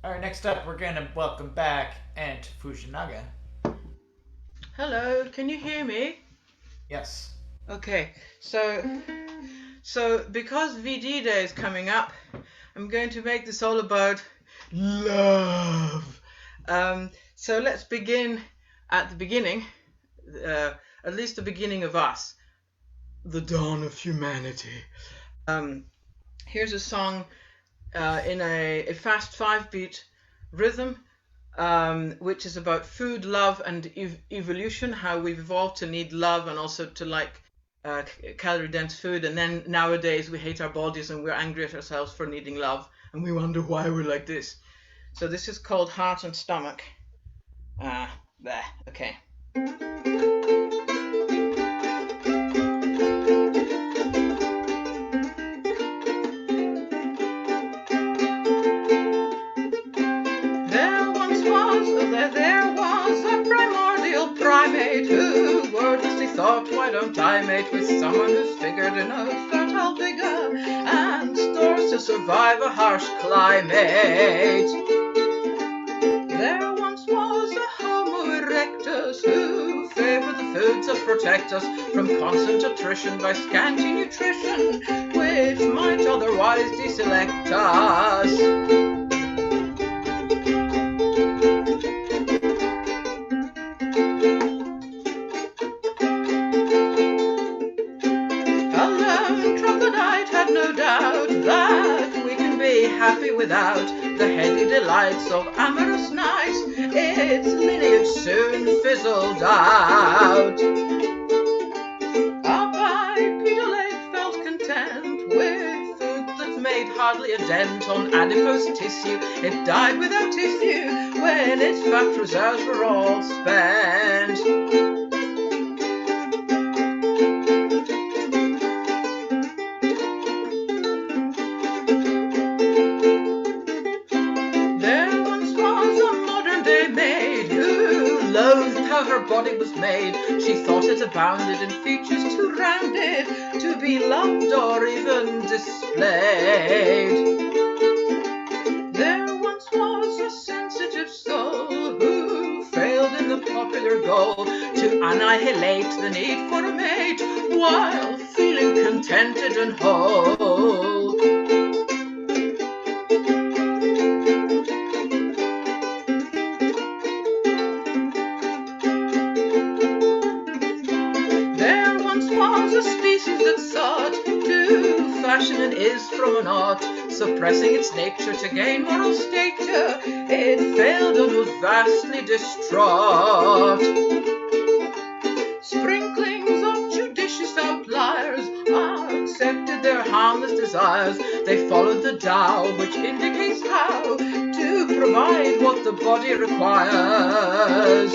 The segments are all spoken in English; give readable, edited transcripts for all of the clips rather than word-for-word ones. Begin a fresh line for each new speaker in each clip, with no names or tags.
All right, next up, we're going to welcome back Ant Fujinaga.
Hello, can you hear me?
Yes.
Okay, so because VD Day is coming up, I'm going to make this all about love. So let's begin at the beginning, at least the beginning of us, the dawn of humanity. Here's a song in a fast 5-beat rhythm, which is about food, love, and evolution, how we've evolved to need love and also to like calorie-dense food. And then nowadays we hate our bodies and we're angry at ourselves for needing love. And we wonder why we're like this. So this is called Heart and Stomach. There, okay. There was a primordial primate who wordlessly thought, why don't I mate with someone who's figured enough fertile vigor and stores to survive a harsh climate. There once was a Homo erectus who favored the foods that protect us from constant attrition by scanty nutrition, which might otherwise deselect us. No doubt that we can be happy without the heady delights of amorous nights. Its lineage soon fizzled out. Our bipedal ape felt content with food that made hardly a dent on adipose tissue. It died without tissue when its fat reserves were all spent. Her body was made. She thought it abounded in features too rounded to be loved or even displayed. There once was a sensitive soul who failed in the popular goal to annihilate the need for a mate while feeling contented and whole. And is from an art, suppressing its nature to gain moral stature. It failed and was vastly distraught. Sprinklings of judicious outliers accepted their harmless desires. They followed the Tao, which indicates how to provide what the body requires.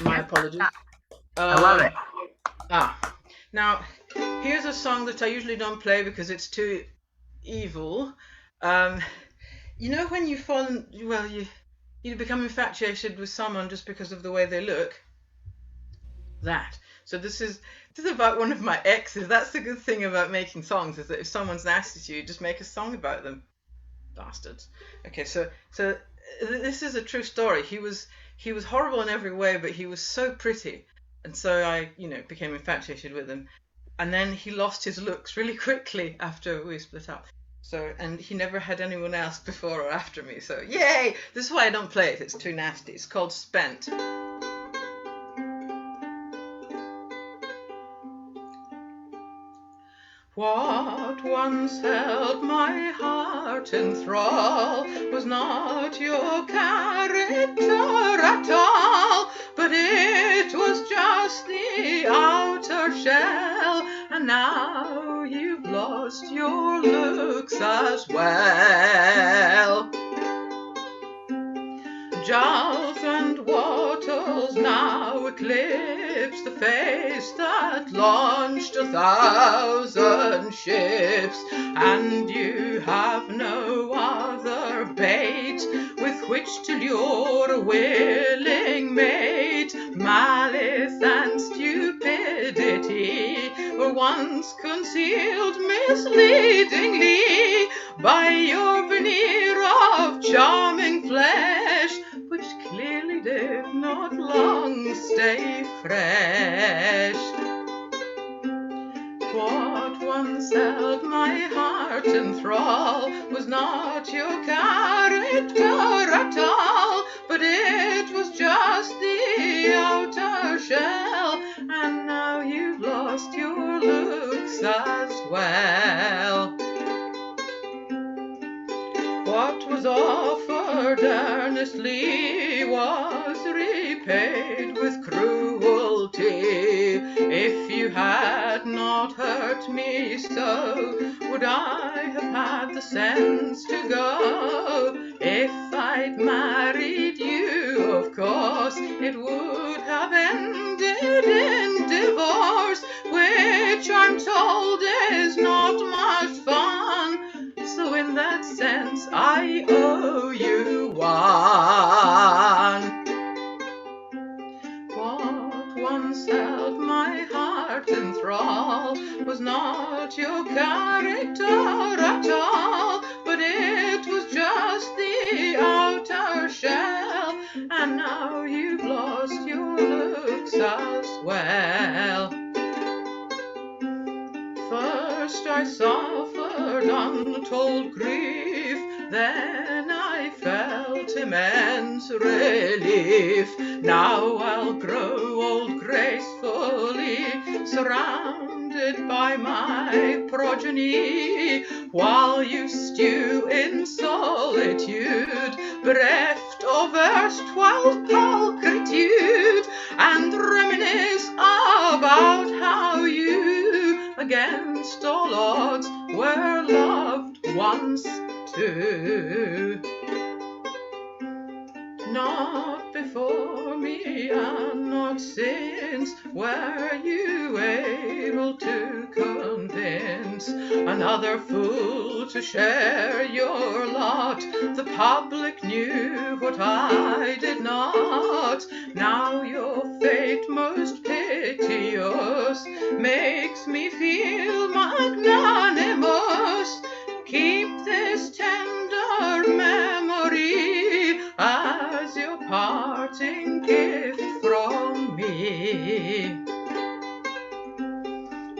My apologies.
I love it.
Now, here's a song that I usually don't play because it's too evil. You know when you fall in, well, you become infatuated with someone just because of the way they look? That. So this is about one of my exes. That's the good thing about making songs, is that if someone's nasty to you, just make a song about them. Bastards. Okay, so this is a true story. He was horrible in every way, but he was so pretty. And so I, became infatuated with him. And then he lost his looks really quickly after we split up. So, and he never had anyone else before or after me. So, yay! This is why I don't play it. It's too nasty. It's called Spent. What once held my heart in thrall was not your character at all, but it was just the outer outer shell, and now you've lost your looks as well. Jowls and wattles now eclipse the face that launched 1,000 ships, and you have no other bait with which to lure a willing mate. Malice and stupidity were once concealed misleadingly by your veneer of charming flesh, which clearly did not long stay fresh. What once held my heart in thrall was not your character at all, but it was just the outer shell, and now you've lost your looks as well. What was offered earnestly was repaid with cruelty. If you had not hurt me so, would I have had the sense to go? If I'd married you, of course, it would have ended in divorce, which I'm told is not much fun. So in that sense, I owe you one. What once held my heart in thrall was not your character at all, but it was just the outer shell, and now you've lost your looks as well. First I suffered untold grief, then I felt immense relief. Now I'll grow old gracefully, surrounded by my progeny, while you stew in solitude, bereft of erstwhile pulchritude, and reminisce about how you, against all odds, were loved once too. Not before me and not since were you able to convince another fool to share your lot. The public knew what I did not. Now your fate most piteous makes me feel magnanimous. Keep this tender memory as your parting gift from me.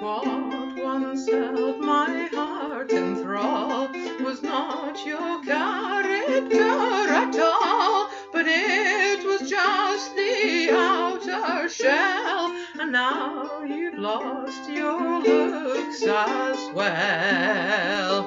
What once held my heart in thrall was not your character at all, but it was just the outer shell, and now you've lost your looks as well.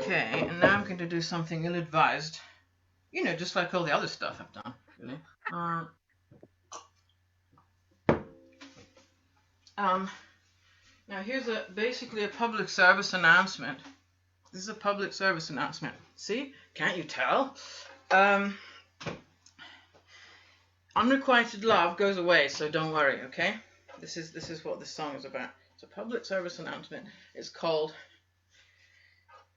Okay, and now I'm going to do something ill-advised. You know, just like all the other stuff I've done, really. Now here's basically a public service announcement. This is a public service announcement. See? Can't you tell? Unrequited love goes away, so don't worry, okay? This is what this song is about. It's a public service announcement. It's called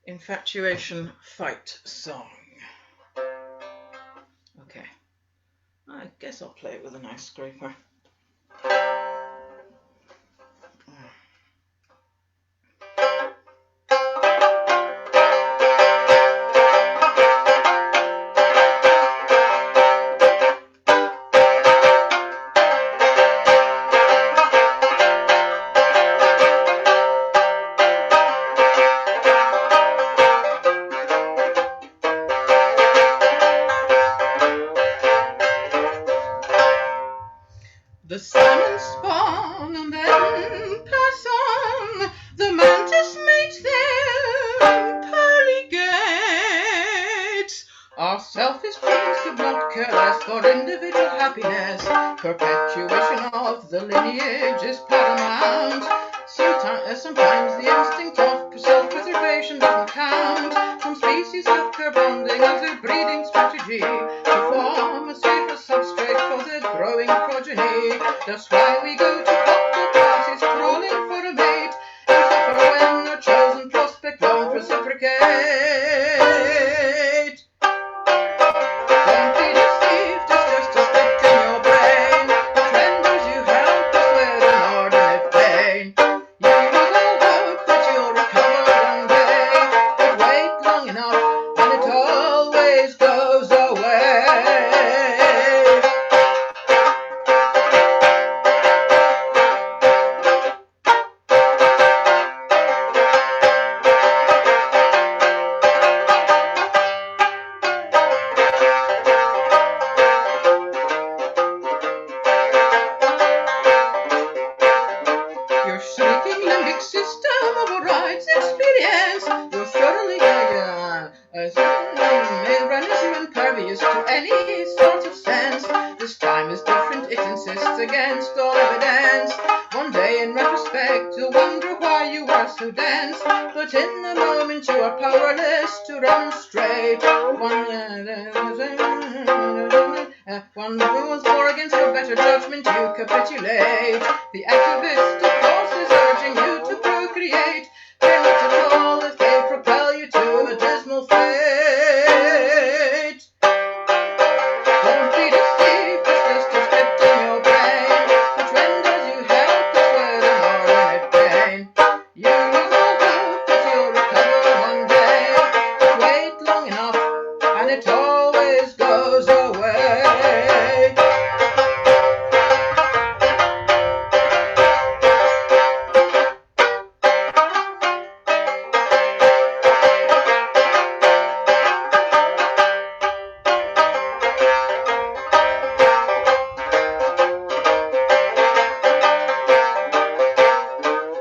Infatuation Fight Song. Okay. I guess I'll play it with a nice scraper. The salmon spawn and then pass on. The mantis mates their pearly gates. Our selfish dreams could not care less for individual happiness. Perpetuation of the lineage is paramount. Sometimes the instinct of self-preservation doesn't count. Some species have pair bonding as their breeding strategy to form a safer substrate for their growing progeny. That's why we go to cocktail parties crawling for a mate, except for when a chosen prospect won't reciprocate. Don't be deceived, it's just a stick in your brain. It renders you helpless with inordinate pain. You lose all hope that you'll recover one day, but wait long enough and it always goes away. Your shrieking limbic system overrides experience. You're thoroughly renders you impervious to any sort of sense. This time is different, it insists against all evidence. One day in retrospect you'll wonder why you are so dense, but in the moment you are powerless to remonstrate. One was more against your better judgment, you capitulate. The activist, of course, is urging you to procreate. Care not at all if they propel you to a dismal fate. Don't be deceived, it's just a script in your brain, which renders you helpless with inordinate pain. You lose all hope that you'll recover one day, but wait long enough and it always goes away.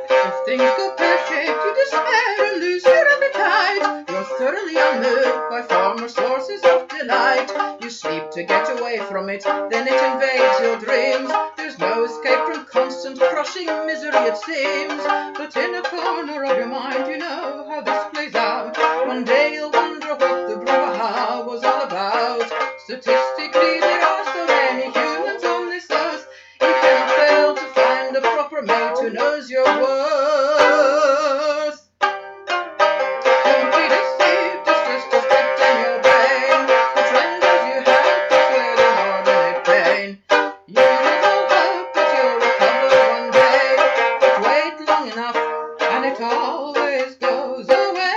If things go pear-shaped, you despair and lose your appetite. You're thoroughly unmoved by former sources of delight. You sleep to get away from it, then it invades your dreams. There's no escape from constant crushing misery, it seems. But in a corner of your mind, you know how this plays out. One day you'll wonder what the brouhaha was all about. Statistically, there are so many humans on this earth, you cannot fail to find a proper mate who knows your worth. Don't be deceived, it's just a script in your brain, which renders you helpless with inordinate pain. You lose all hope that you'll recover one day, but wait long enough and it always goes away.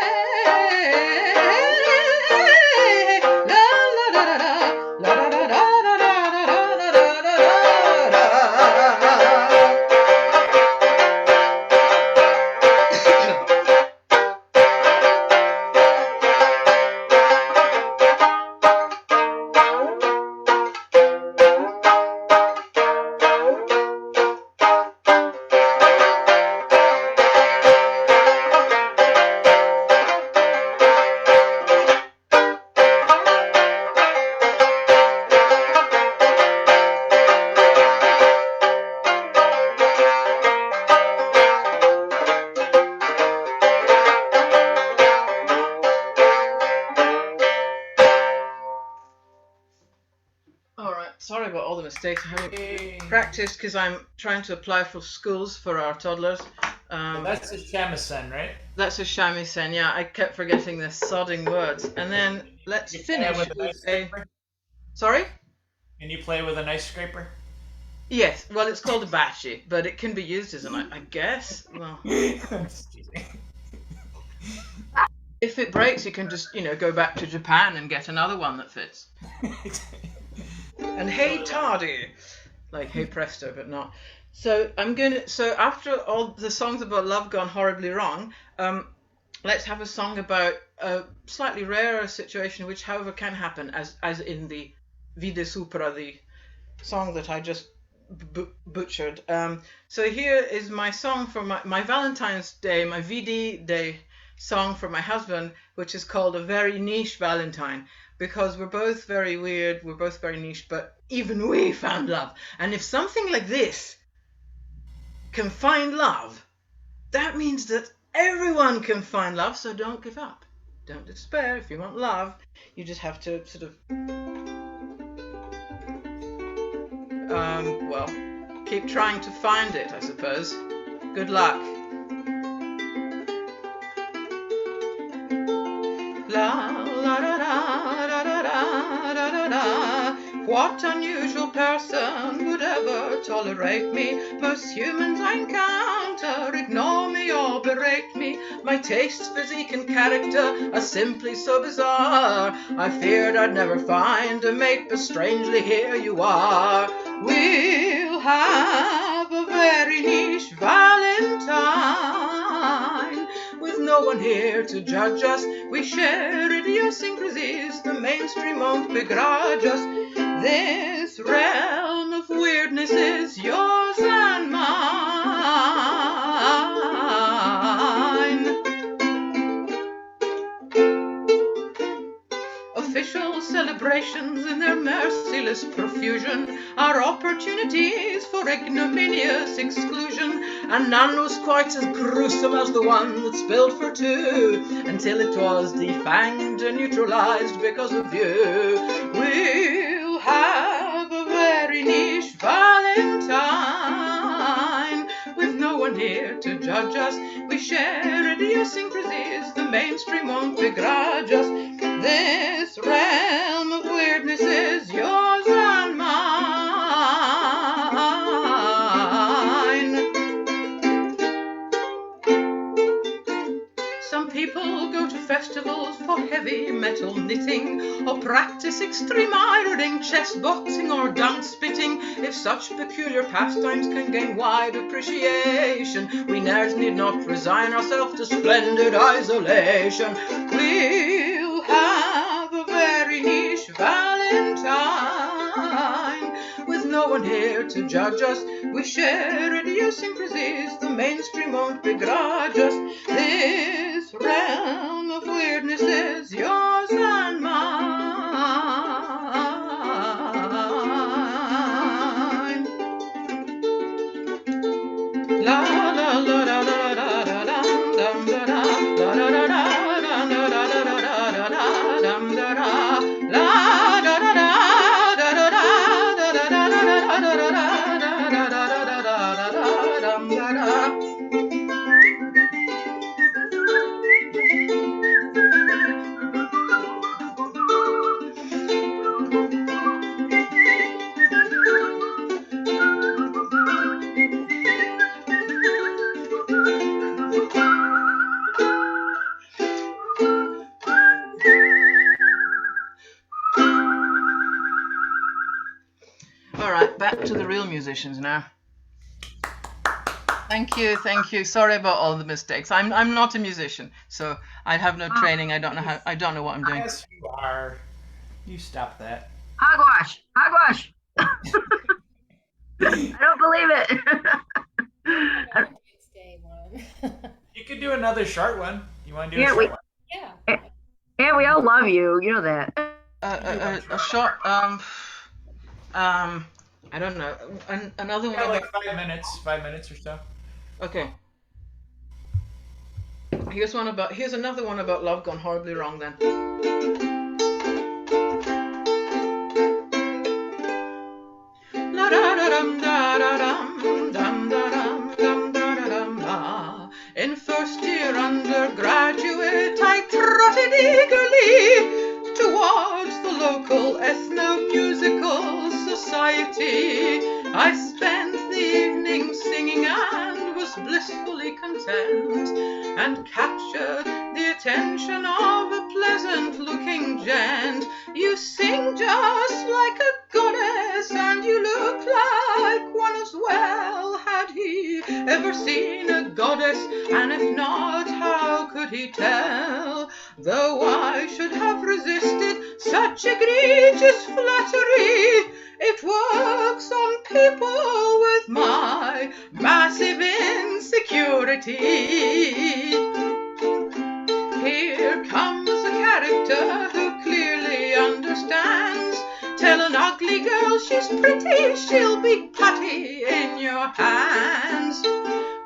La la da da da, la da da da da da da da da da da da. All right, sorry about all the mistakes I haven't practiced because I'm trying to apply for schools for our toddlers.
That's a shamisen, right?
That's a shamisen, yeah. I kept forgetting the sodding words. And then let's finish
with
with
an ice
a...
scraper?
Sorry?
Can you play with an ice scraper?
Yes, well, it's called a bashi, but it can be used as an, I guess. Well,
Excuse me.
if it breaks, you can just, go back to Japan and get another one that fits. And hey tardy, like hey presto, but not. So after all the songs about love gone horribly wrong, let's have a song about a slightly rarer situation, which however can happen, as in the Vide Supra, the song that I just butchered. So here is my song for my Valentine's Day, my VD Day song for my husband, which is called A Very Niche Valentine, because we're both very weird, we're both very niche, but even we found love. And if something like this can find love, that means that everyone can find love, so don't give up. Don't despair. If you want love, you just have to sort of well, keep trying to find it, I suppose. Good luck. La la da da da da da da da da. What unusual person would ever tolerate me? Most humans I encounter ignore me or berate me. My taste, physique and character are simply so bizarre. I feared I'd never find a mate, but strangely here you are. We'll have a very niche Valentine, with no one here to judge us. We share idiosyncrasies, the mainstream won't begrudge us. This realm of weirdness is yours and mine. Official celebrations in their merciless profusion are opportunities for ignominious exclusion, and none was quite as gruesome as the one that spilled for two, until it was defanged and neutralized because of you. We'll have a very niche Valentine, with no one here to judge us. We share idiosyncrasies, the mainstream won't begrudge us. This realm of weirdness is yours and mine. Some people go to festivals for heavy metal knitting, or practice extreme ironing, chess boxing or dung spitting. If such peculiar pastimes can gain wide appreciation, we nerds need not resign ourselves to splendid isolation. We'll have a very niche Valentine, with no one here to judge us. We share idiosyncrasies, the mainstream won't begrudge us. This realm of weirdness is yours and mine. La la la la la la la la dum da da da da da da dum da da da da da da dum da da la da da da da da da da da da da da da dum da da. All right, back to the real musicians now. Thank you. Sorry about all the mistakes. I'm not a musician, so I have no training. I don't know what I'm doing.
Yes, you are. You stop that.
Hogwash! I don't believe it.
You could do another short one. You want to do a short one?
Yeah. Yeah, we all love you. You know that.
A short. I don't know. Another one.
Yeah, like 5 minutes. 5 minutes or so.
Okay. Here's another one about love gone horribly wrong then. In first year undergraduate, I trotted eagerly towards the local ethno-musical society. I spent the evening singing and was blissfully content, and captured the attention of a pleasant-looking gent. You sing just like a goddess, and you look like one as well. Had he ever seen a goddess? And if not, how could he tell? Though I should have resisted such egregious flattery, It works on people with my massive insecurity. Here comes a character who clearly understands. Tell an ugly girl she's pretty, she'll be putty in your hands.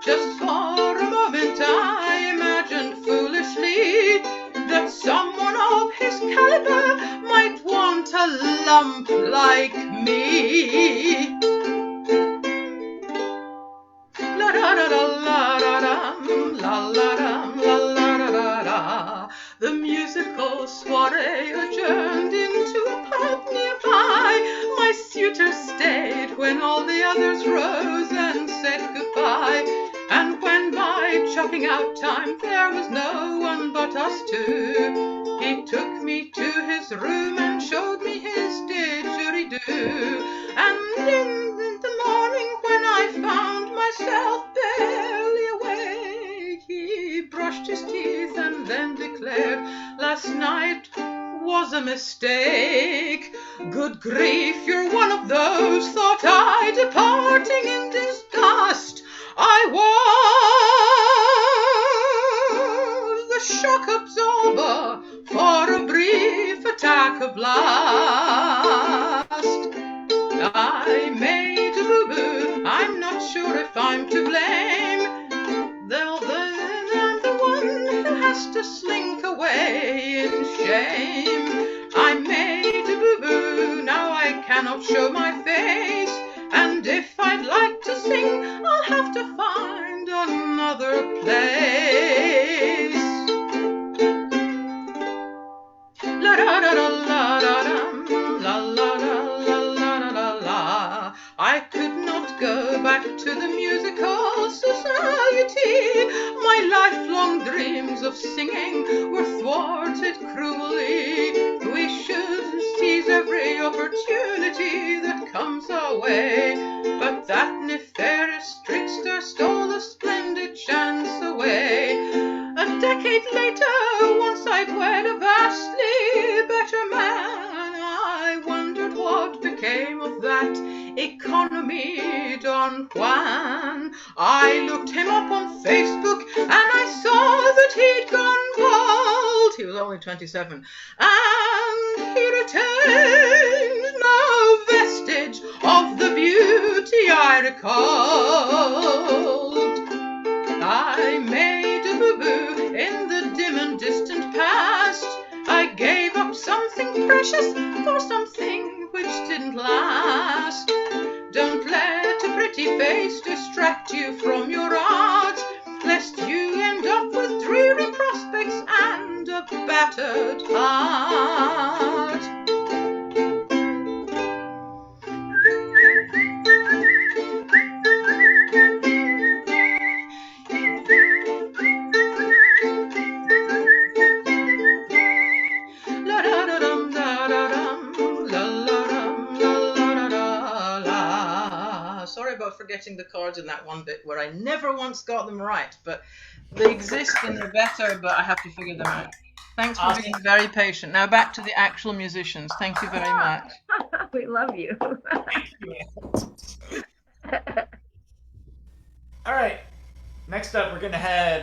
Just for a moment I imagined foolishly that someone of his caliber might want a lump like me. La da da da la da dum, la la dum, la la da da da. The musical soiree adjourned into a pub nearby. My suitor stayed when all the others rose and said goodbye. And when by chopping out time there was no one but us two, he took me to his room and showed me his didgeridoo. And in the morning when I found myself barely awake, he brushed his teeth and then declared last night was a mistake. Good grief, you're one of those, thought I, departing in disgust. I was the shock absorber for a brief attack of lust. I made a boo-boo, I'm not sure if I'm to blame. Though I'm the one who has to slink away in shame. I made a boo-boo, now I cannot show my face. And if I'd like to sing, I'll have to find another place. La da da da la da dum, la la da la la da la la. I could not go back to the musical society. My lifelong dreams of singing were thwarted cruelly. We should seize every opportunity that comes our way, but that nefarious trickster stole a splendid chance away. A decade later, once I'd wed a vastly better man, I wondered what became of that economy Don Juan. I looked him up on Facebook and I saw that he'd gone bald. He was only 27. And he retained no vestige of the beauty I recalled. I made a boo-boo in the dim and distant past. I gave up something precious for something which didn't last. Don't let a pretty face distract you from your art, lest you end up with dreary prospects and a battered heart. Sorry about forgetting the chords in that one bit where I never once got them right, but they exist and they're better, but I have to figure them out. Thanks for being very patient. Now back to the actual musicians. Thank you very much.
We love you.
All right. Next up, we're going to have